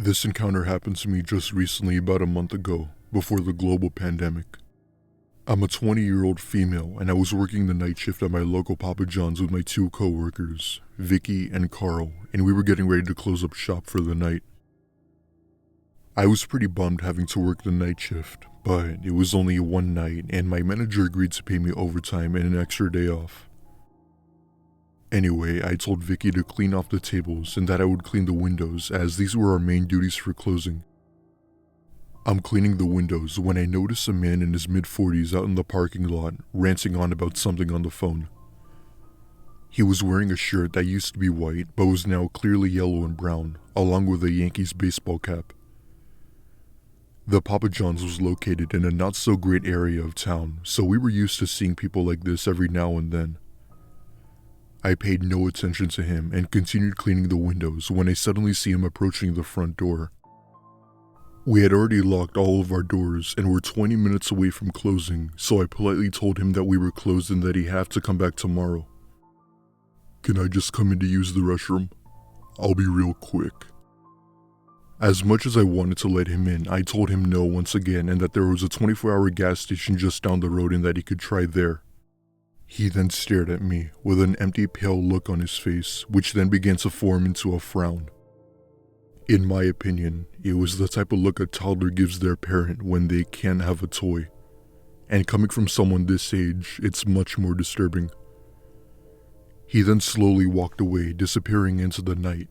This encounter happened to me just recently about a month ago, before the global pandemic. I'm a 20-year-old female and I was working the night shift at my local Papa John's with my two co-workers, Vicky and Carl, and we were getting ready to close up shop for the night. I was pretty bummed having to work the night shift, but it was only one night and my manager agreed to pay me overtime and an extra day off. Anyway, I told Vicky to clean off the tables and that I would clean the windows as these were our main duties for closing. I'm cleaning the windows when I notice a man in his mid-40s out in the parking lot ranting on about something on the phone. He was wearing a shirt that used to be white but was now clearly yellow and brown, along with a Yankees baseball cap. The Papa John's was located in a not-so-great area of town, so we were used to seeing people like this every now and then. I paid no attention to him and continued cleaning the windows when I suddenly see him approaching the front door. We had already locked all of our doors and were 20 minutes away from closing, so I politely told him that we were closed and that he'd have to come back tomorrow. "Can I just come in to use the restroom? I'll be real quick." As much as I wanted to let him in, I told him no once again and that there was a 24-hour gas station just down the road and that he could try there. He then stared at me with an empty, pale look on his face, which then began to form into a frown. In my opinion, it was the type of look a toddler gives their parent when they can't have a toy. And coming from someone this age, it's much more disturbing. He then slowly walked away, disappearing into the night.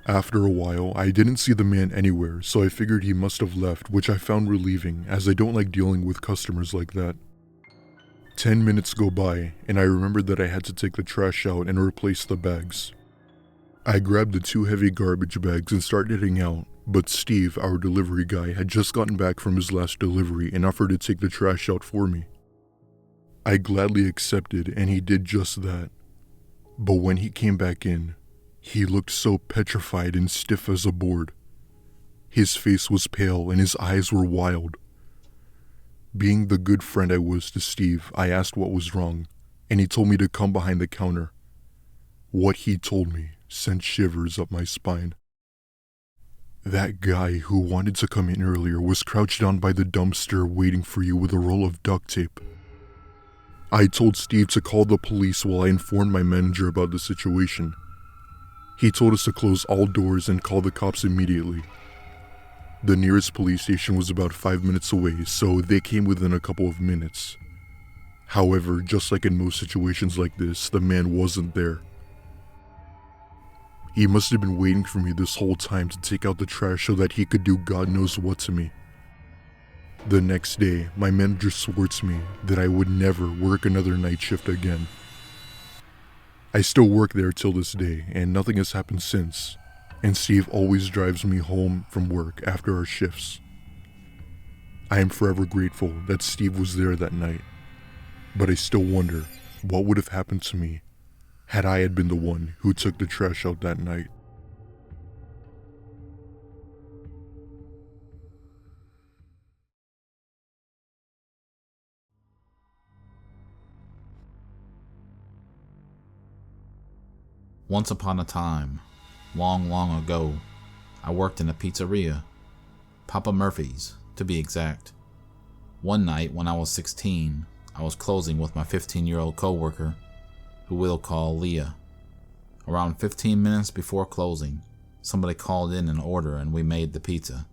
After a while, I didn't see the man anywhere, so I figured he must have left, which I found relieving as I don't like dealing with customers like that. 10 minutes go by, and I remembered that I had to take the trash out and replace the bags. I grabbed the two heavy garbage bags and started heading out, but Steve, our delivery guy, had just gotten back from his last delivery and offered to take the trash out for me. I gladly accepted, and he did just that. But when he came back in, he looked so petrified and stiff as a board. His face was pale and his eyes were wild. Being the good friend I was to Steve, I asked what was wrong, and he told me to come behind the counter. What he told me sent shivers up my spine. That guy who wanted to come in earlier was crouched down by the dumpster waiting for you with a roll of duct tape. I told Steve to call the police while I informed my manager about the situation. He told us to close all doors and call the cops immediately. The nearest police station was about 5 minutes away, so they came within a couple of minutes. However, just like in most situations like this, the man wasn't there. He must have been waiting for me this whole time to take out the trash so that he could do God knows what to me. The next day, my manager swore to me that I would never work another night shift again. I still work there till this day, and nothing has happened since, and Steve always drives me home from work after our shifts. I am forever grateful that Steve was there that night, but I still wonder what would have happened to me had I had been the one who took the trash out that night. Once upon a time, long, long ago, I worked in a pizzeria, Papa Murphy's, to be exact. One night when I was 16, I was closing with my 15-year-old co-worker, who we'll call Leah. Around 15 minutes before closing, somebody called in an order and we made the pizza.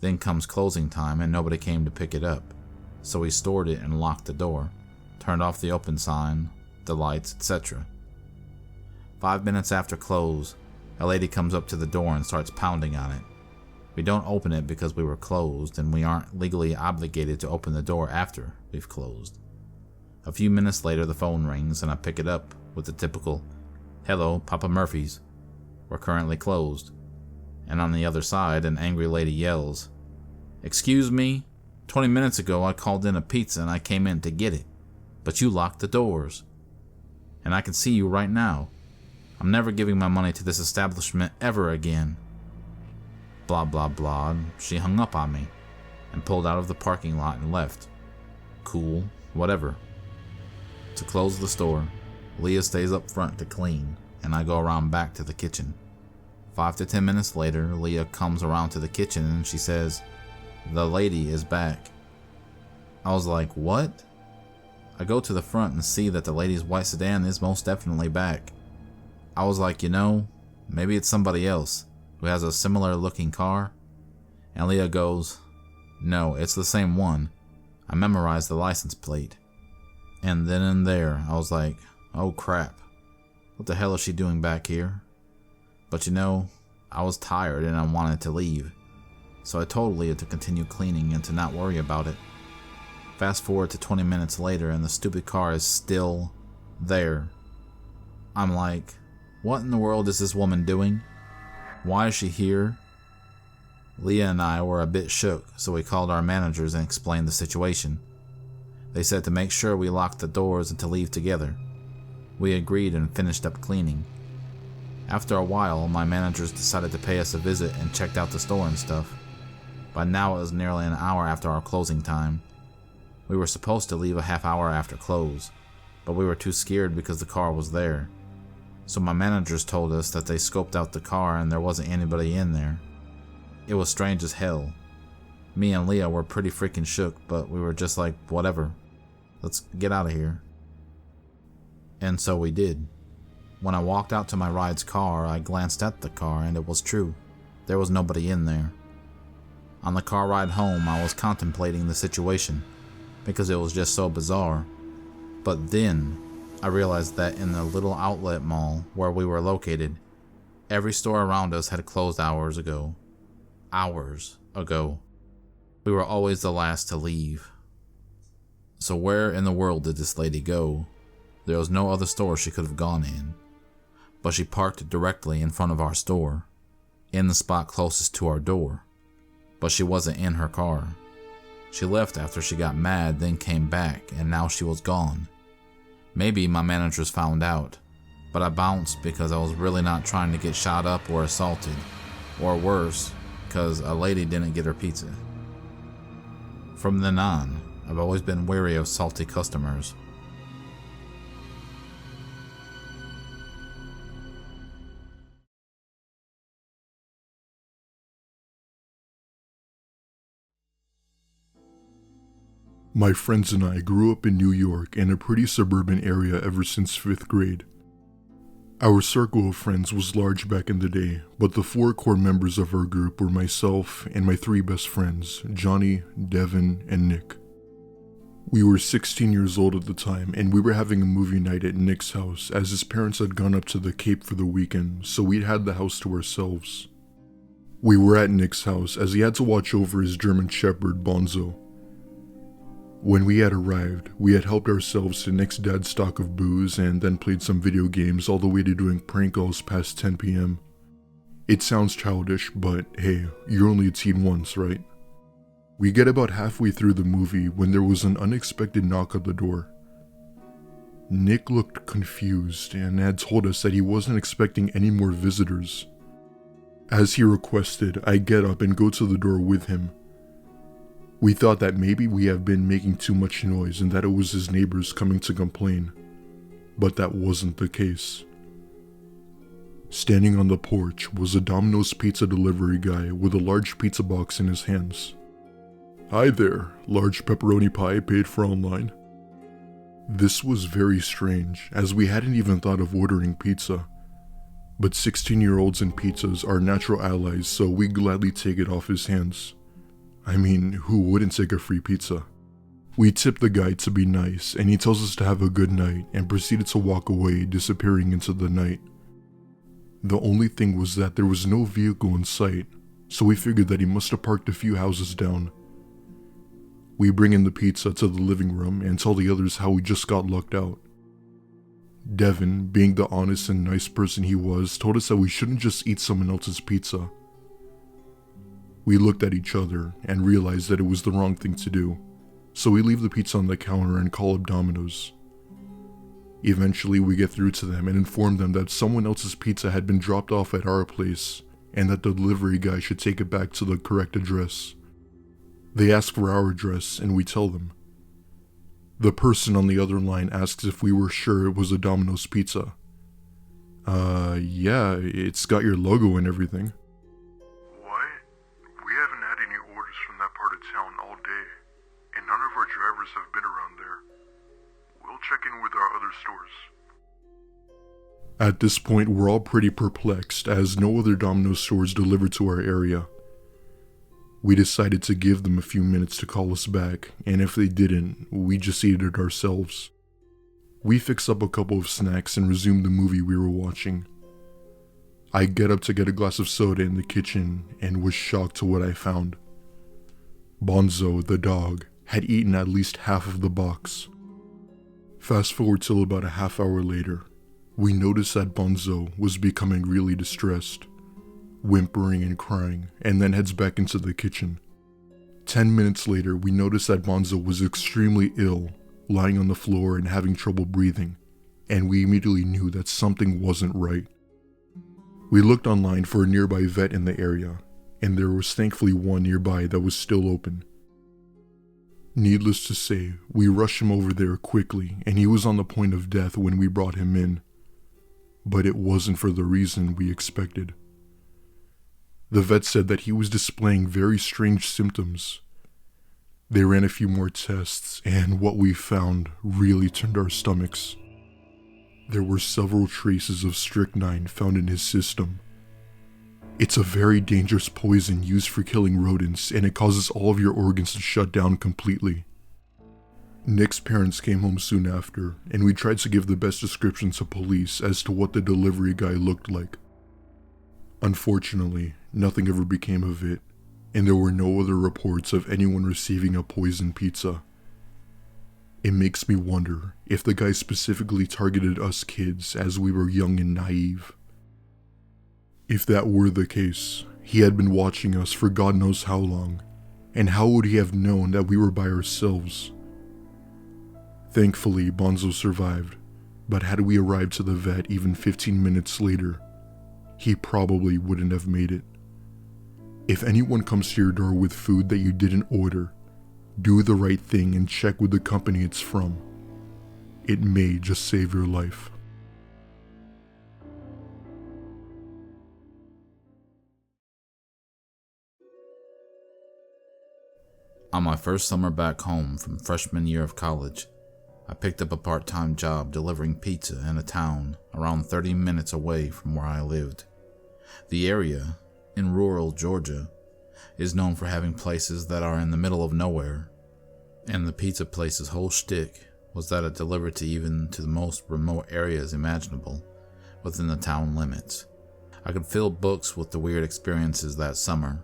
Then comes closing time and nobody came to pick it up, so we stored it and locked the door, turned off the open sign, the lights, etc. 5 minutes after close, a lady comes up to the door and starts pounding on it. We don't open it because we were closed and we aren't legally obligated to open the door after we've closed. A few minutes later the phone rings and I pick it up with the typical, "Hello, Papa Murphy's. We're currently closed." And on the other side an angry lady yells, "Excuse me? 20 minutes ago I called in a pizza and I came in to get it, but you locked the doors. And I can see you right now. I'm never giving my money to this establishment ever again." Blah blah blah, and she hung up on me and pulled out of the parking lot and left. Cool, whatever. To close the store, Leah stays up front to clean, and I go around back to the kitchen. 5 to 10 minutes later, Leah comes around to the kitchen and she says, "The lady is back." I was like, "What?" I go to the front and see that the lady's white sedan is most definitely back. I was like, maybe it's somebody else who has a similar looking car. And Leah goes, "No, it's the same one. I memorized the license plate." And then and there, I was like, oh crap. What the hell is she doing back here? But I was tired and I wanted to leave. So I told Leah to continue cleaning and to not worry about it. Fast forward to 20 minutes later and the stupid car is still there. I'm like, what in the world is this woman doing? Why is she here? Leah and I were a bit shook, so we called our managers and explained the situation. They said to make sure we locked the doors and to leave together. We agreed and finished up cleaning. After a while, my managers decided to pay us a visit and checked out the store and stuff. By now it was nearly an hour after our closing time. We were supposed to leave a half hour after close, but we were too scared because the car was there. So my managers told us that they scoped out the car and there wasn't anybody in there. It was strange as hell. Me and Leah were pretty freaking shook, but we were just like, whatever. Let's get out of here. And so we did. When I walked out to my ride's car, I glanced at the car and it was true. There was nobody in there. On the car ride home, I was contemplating the situation because it was just so bizarre. But then I realized that in the little outlet mall where we were located, every store around us had closed hours ago. Hours ago. We were always the last to leave. So where in the world did this lady go? There was no other store she could have gone in. But she parked directly in front of our store, in the spot closest to our door. But she wasn't in her car. She left after she got mad, then came back, and now she was gone. Maybe my managers found out, but I bounced because I was really not trying to get shot up or assaulted, or worse, because a lady didn't get her pizza. From then on, I've always been wary of salty customers. My friends and I grew up in New York in a pretty suburban area ever since 5th grade. Our circle of friends was large back in the day, but the 4 core members of our group were myself and my 3 best friends, Johnny, Devin, and Nick. We were 16 years old at the time, and we were having a movie night at Nick's house as his parents had gone up to the Cape for the weekend, so we'd had the house to ourselves. We were at Nick's house as he had to watch over his German Shepherd, Bonzo. When we had arrived, we had helped ourselves to Nick's dad's stock of booze and then played some video games all the way to doing prank calls past 10 p.m. It sounds childish, but hey, you're only a teen once, right? We get about halfway through the movie when there was an unexpected knock at the door. Nick looked confused and had told us that he wasn't expecting any more visitors. As he requested, I get up and go to the door with him. We thought that maybe we have been making too much noise and that it was his neighbors coming to complain, but that wasn't the case. Standing on the porch was a Domino's pizza delivery guy with a large pizza box in his hands. "Hi there, large pepperoni pie paid for online." This was very strange, as we hadn't even thought of ordering pizza. But 16-year-olds and pizzas are natural allies, so we gladly take it off his hands. I mean, who wouldn't take a free pizza? We tip the guy to be nice, and he tells us to have a good night and proceeded to walk away, disappearing into the night. The only thing was that there was no vehicle in sight, so we figured that he must have parked a few houses down. We bring in the pizza to the living room and tell the others how we just got lucked out. Devin, being the honest and nice person he was, told us that we shouldn't just eat someone else's pizza. We looked at each other and realized that it was the wrong thing to do, so we leave the pizza on the counter and call up Domino's. Eventually we get through to them and inform them that someone else's pizza had been dropped off at our place and that the delivery guy should take it back to the correct address. They ask for our address and we tell them. The person on the other line asks if we were sure it was a Domino's pizza. Yeah, it's got your logo and everything. What? We haven't had any orders from that part of town all day, and none of our drivers have been around there. We'll check in with our other stores. At this point, we're all pretty perplexed as no other Domino's stores delivered to our area. We decided to give them a few minutes to call us back, and if they didn't, we just ate it ourselves. We fixed up a couple of snacks and resumed the movie we were watching. I get up to get a glass of soda in the kitchen and was shocked to what I found. Bonzo, the dog, had eaten at least half of the box. Fast forward till about a half hour later, we noticed that Bonzo was becoming really distressed, whimpering and crying, and then heads back into the kitchen. 10 minutes later, we noticed that Bonzo was extremely ill, lying on the floor and having trouble breathing, and we immediately knew that something wasn't right. We looked online for a nearby vet in the area, and there was thankfully one nearby that was still open. Needless to say, we rushed him over there quickly, and he was on the point of death when we brought him in. But it wasn't for the reason we expected. The vet said that he was displaying very strange symptoms. They ran a few more tests, and what we found really turned our stomachs. There were several traces of strychnine found in his system. It's a very dangerous poison used for killing rodents, and it causes all of your organs to shut down completely. Nick's parents came home soon after, and we tried to give the best description to police as to what the delivery guy looked like. Unfortunately, nothing ever became of it, and there were no other reports of anyone receiving a poisoned pizza. It makes me wonder if the guy specifically targeted us kids as we were young and naive. If that were the case, he had been watching us for God knows how long, and how would he have known that we were by ourselves? Thankfully, Bonzo survived, but had we arrived to the vet even 15 minutes later, he probably wouldn't have made it. If anyone comes to your door with food that you didn't order, do the right thing and check with the company it's from. It may just save your life. On my first summer back home from freshman year of college, I picked up a part-time job delivering pizza in a town around 30 minutes away from where I lived. The area, in rural Georgia, is known for having places that are in the middle of nowhere, and the pizza place's whole shtick was that it delivered to the most remote areas imaginable within the town limits. I could fill books with the weird experiences that summer,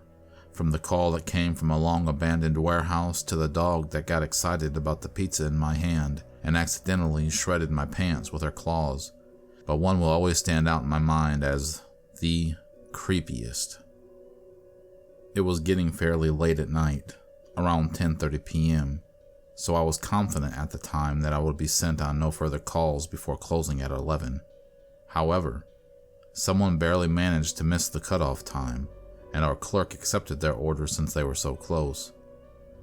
from the call that came from a long-abandoned warehouse to the dog that got excited about the pizza in my hand and accidentally shredded my pants with her claws. But one will always stand out in my mind as the creepiest. It was getting fairly late at night, around 10:30 p.m., so I was confident at the time that I would be sent on no further calls before closing at 11. However, someone barely managed to miss the cutoff time, and our clerk accepted their order since they were so close.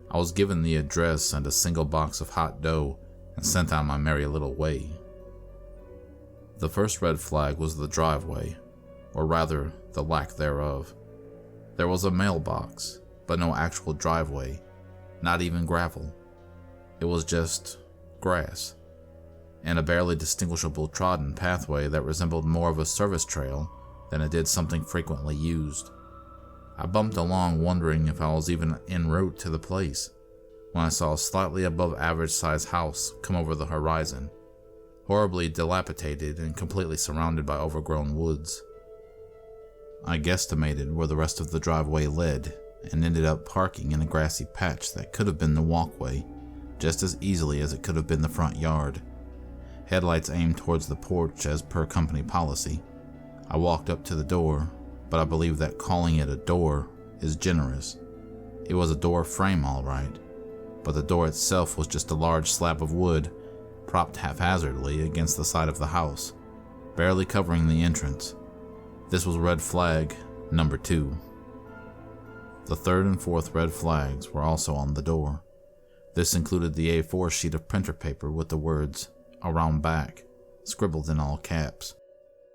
I was given the address and a single box of hot dough and sent on my merry little way. The first red flag was the driveway, or rather, the lack thereof. There was a mailbox, but no actual driveway, not even gravel. It was just grass, and a barely distinguishable trodden pathway that resembled more of a service trail than it did something frequently used. I bumped along wondering if I was even en route to the place, when I saw a slightly above average sized house come over the horizon, horribly dilapidated and completely surrounded by overgrown woods. I guesstimated where the rest of the driveway led and ended up parking in a grassy patch that could have been the walkway just as easily as it could have been the front yard. Headlights aimed towards the porch as per company policy. I walked up to the door, but I believe that calling it a door is generous. It was a door frame all right, but the door itself was just a large slab of wood propped haphazardly against the side of the house, barely covering the entrance. This was red flag number 2. The third and fourth red flags were also on the door. This included the A4 sheet of printer paper with the words "around back" scribbled in all caps.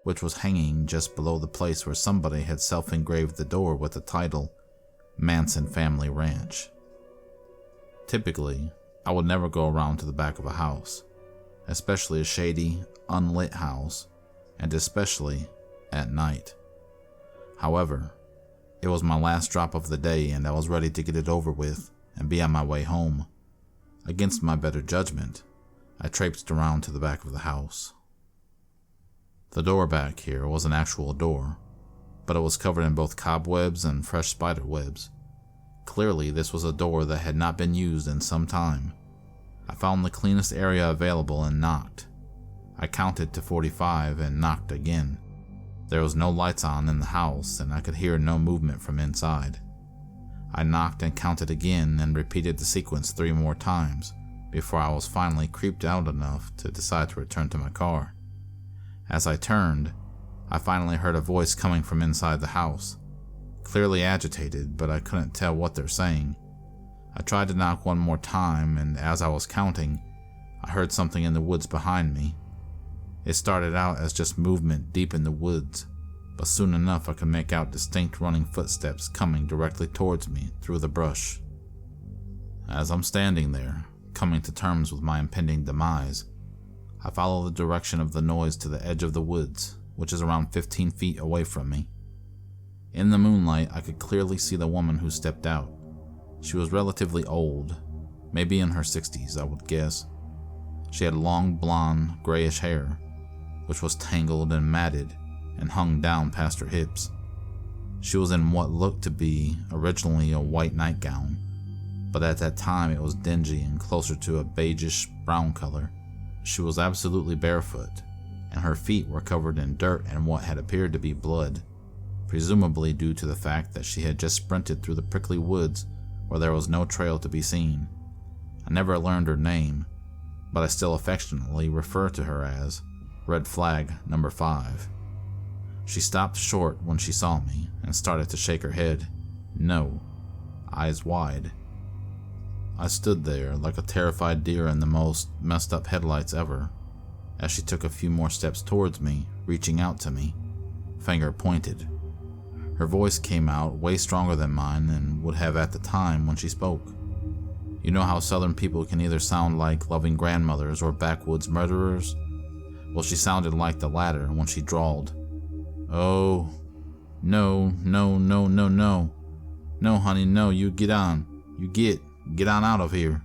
which was hanging just below the place where somebody had self-engraved the door with the title, Manson Family Ranch. Typically, I would never go around to the back of a house, especially a shady, unlit house, and especially at night. However, it was my last drop of the day and I was ready to get it over with and be on my way home. Against my better judgment, I traipsed around to the back of the house. The door back here was an actual door, but it was covered in both cobwebs and fresh spider webs. Clearly, this was a door that had not been used in some time. I found the cleanest area available and knocked. I counted to 45 and knocked again. There was no lights on in the house and I could hear no movement from inside. I knocked and counted again and repeated the sequence 3 more times before I was finally creeped out enough to decide to return to my car. As I turned, I finally heard a voice coming from inside the house. Clearly agitated, but I couldn't tell what they're saying. I tried to knock 1 more time, and as I was counting, I heard something in the woods behind me. It started out as just movement deep in the woods, but soon enough I could make out distinct running footsteps coming directly towards me through the brush. As I'm standing there, coming to terms with my impending demise, I follow the direction of the noise to the edge of the woods, which is around 15 feet away from me. In the moonlight, I could clearly see the woman who stepped out. She was relatively old, maybe in her 60s, I would guess. She had long blonde, grayish hair, which was tangled and matted and hung down past her hips. She was in what looked to be originally a white nightgown, but at that time it was dingy and closer to a beigeish brown color. She was absolutely barefoot, and her feet were covered in dirt and what had appeared to be blood, presumably due to the fact that she had just sprinted through the prickly woods where there was no trail to be seen. I never learned her name, but I still affectionately refer to her as Red Flag Number 5. She stopped short when she saw me and started to shake her head, no, eyes wide. I stood there like a terrified deer in the most messed up headlights ever, as she took a few more steps towards me, reaching out to me, finger pointed. Her voice came out way stronger than mine and would have at the time when she spoke. You know how southern people can either sound like loving grandmothers or backwoods murderers? Well, she sounded like the latter when she drawled, "Oh, no, no, no, no, no. No, honey, no, you get on. You get on out of here."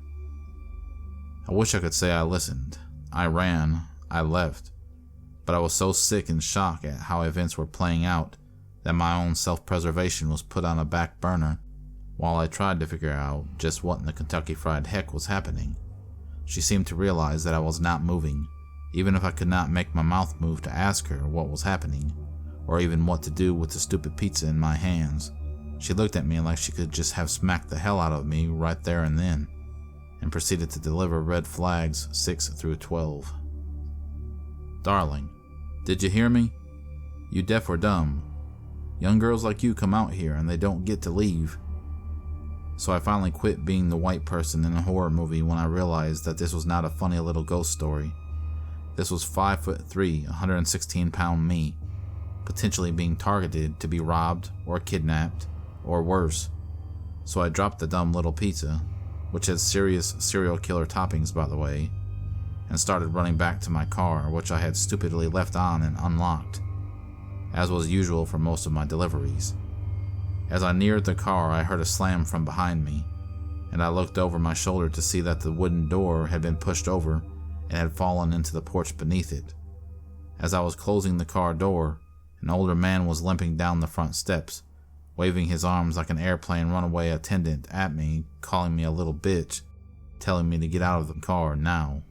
I wish I could say I listened. I ran, I left, but I was so sick and shocked at how events were playing out that my own self-preservation was put on a back burner while I tried to figure out just what in the Kentucky Fried Heck was happening. She seemed to realize that I was not moving, even if I could not make my mouth move to ask her what was happening, or even what to do with the stupid pizza in my hands. She looked at me like she could just have smacked the hell out of me right there and then, and proceeded to deliver red flags 6 through 12. "Darling, did you hear me? You deaf or dumb? Young girls like you come out here and they don't get to leave." So I finally quit being the white person in a horror movie when I realized that this was not a funny little ghost story. This was 5'3", 116-pound me, potentially being targeted to be robbed or kidnapped or worse. So I dropped the dumb little pizza, which had serious serial killer toppings by the way, and started running back to my car, which I had stupidly left on and unlocked, as was usual for most of my deliveries. As I neared the car, I heard a slam from behind me, and I looked over my shoulder to see that the wooden door had been pushed over and had fallen into the porch beneath it. As I was closing the car door, an older man was limping down the front steps, waving his arms like an airplane runaway attendant at me, calling me a little bitch, telling me to get out of the car now.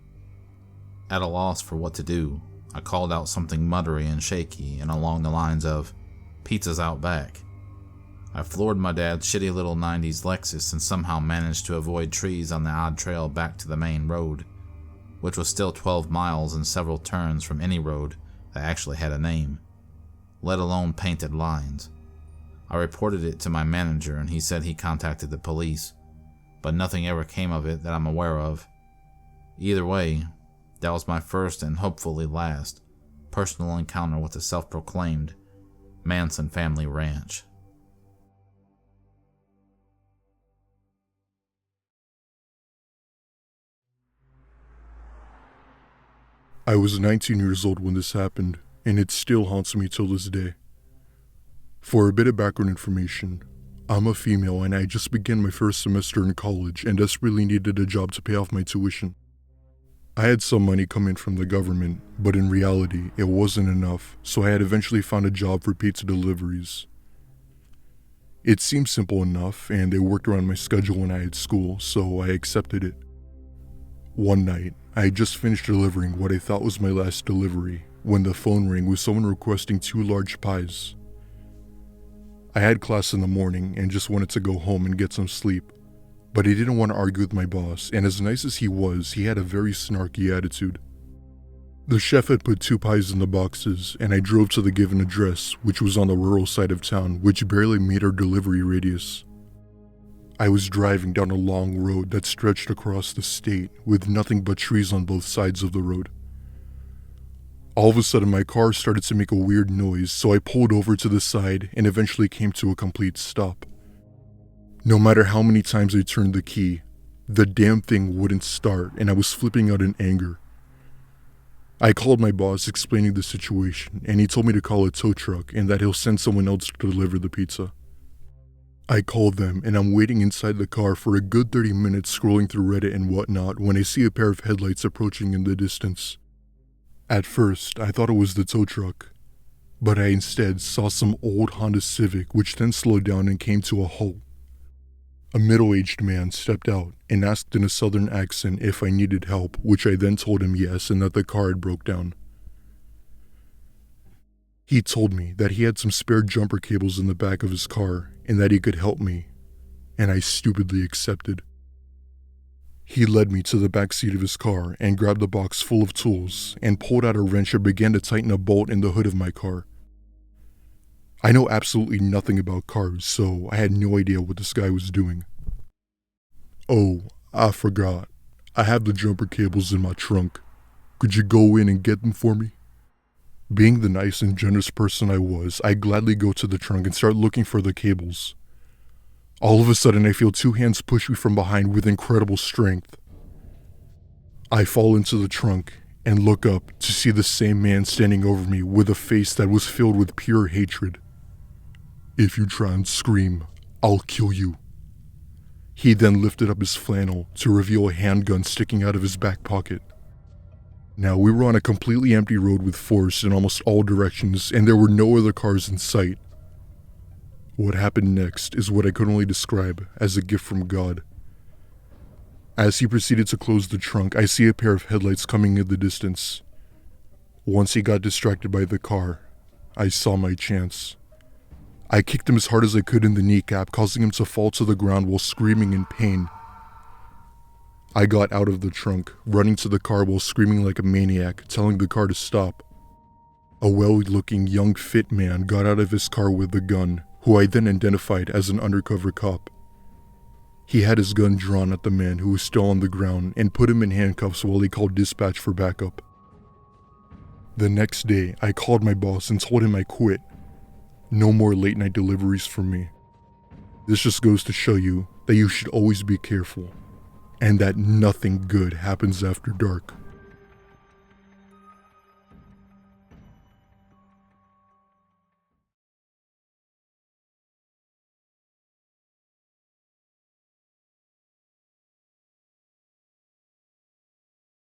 At a loss for what to do, I called out something muttery and shaky and along the lines of, "Pizza's out back." I floored my dad's shitty little 90s Lexus and somehow managed to avoid trees on the odd trail back to the main road, which was still 12 miles and several turns from any road that actually had a name, let alone painted lines. I reported it to my manager and he said he contacted the police, but nothing ever came of it that I'm aware of. Either way, that was my first and hopefully last personal encounter with the self-proclaimed Manson family ranch. I was 19 years old when this happened, and it still haunts me till this day. For a bit of background information, I'm a female and I just began my first semester in college and desperately needed a job to pay off my tuition. I had some money come in from the government, but in reality, it wasn't enough, so I had eventually found a job for pizza deliveries. It seemed simple enough, and it worked around my schedule when I had school, so I accepted it. One night, I had just finished delivering what I thought was my last delivery when the phone rang with someone requesting 2 large pies. I had class in the morning and just wanted to go home and get some sleep, but I didn't want to argue with my boss, and as nice as he was, he had a very snarky attitude. The chef had put 2 pies in the boxes, and I drove to the given address, which was on the rural side of town, which barely made our delivery radius. I was driving down a long road that stretched across the state with nothing but trees on both sides of the road. All of a sudden my car started to make a weird noise, so I pulled over to the side and eventually came to a complete stop. No matter how many times I turned the key, the damn thing wouldn't start and I was flipping out in anger. I called my boss explaining the situation and he told me to call a tow truck and that he'll send someone else to deliver the pizza. I called them and I'm waiting inside the car for a good 30 minutes scrolling through Reddit and whatnot when I see a pair of headlights approaching in the distance. At first, I thought it was the tow truck, but I instead saw some old Honda Civic which then slowed down and came to a halt. A middle-aged man stepped out and asked in a southern accent if I needed help, which I then told him yes and that the car had broke down. He told me that he had some spare jumper cables in the back of his car and that he could help me, and I stupidly accepted. He led me to the back seat of his car and grabbed a box full of tools and pulled out a wrench and began to tighten a bolt in the hood of my car. I know absolutely nothing about cars, so I had no idea what this guy was doing. "Oh, I forgot. I have the jumper cables in my trunk. Could you go in and get them for me?" Being the nice and generous person I was, I gladly go to the trunk and start looking for the cables. All of a sudden, I feel 2 hands push me from behind with incredible strength. I fall into the trunk and look up to see the same man standing over me with a face that was filled with pure hatred. "If you try and scream, I'll kill you." He then lifted up his flannel to reveal a handgun sticking out of his back pocket. Now, we were on a completely empty road with forest in almost all directions, and there were no other cars in sight. What happened next is what I could only describe as a gift from God. As he proceeded to close the trunk, I see a pair of headlights coming in the distance. Once he got distracted by the car, I saw my chance. I kicked him as hard as I could in the kneecap, causing him to fall to the ground while screaming in pain. I got out of the trunk, running to the car while screaming like a maniac, telling the car to stop. A well-looking young fit man got out of his car with a gun, who I then identified as an undercover cop. He had his gun drawn at the man who was still on the ground and put him in handcuffs while he called dispatch for backup. The next day, I called my boss and told him I quit. No more late night deliveries for me. This just goes to show you that you should always be careful, and that nothing good happens after dark.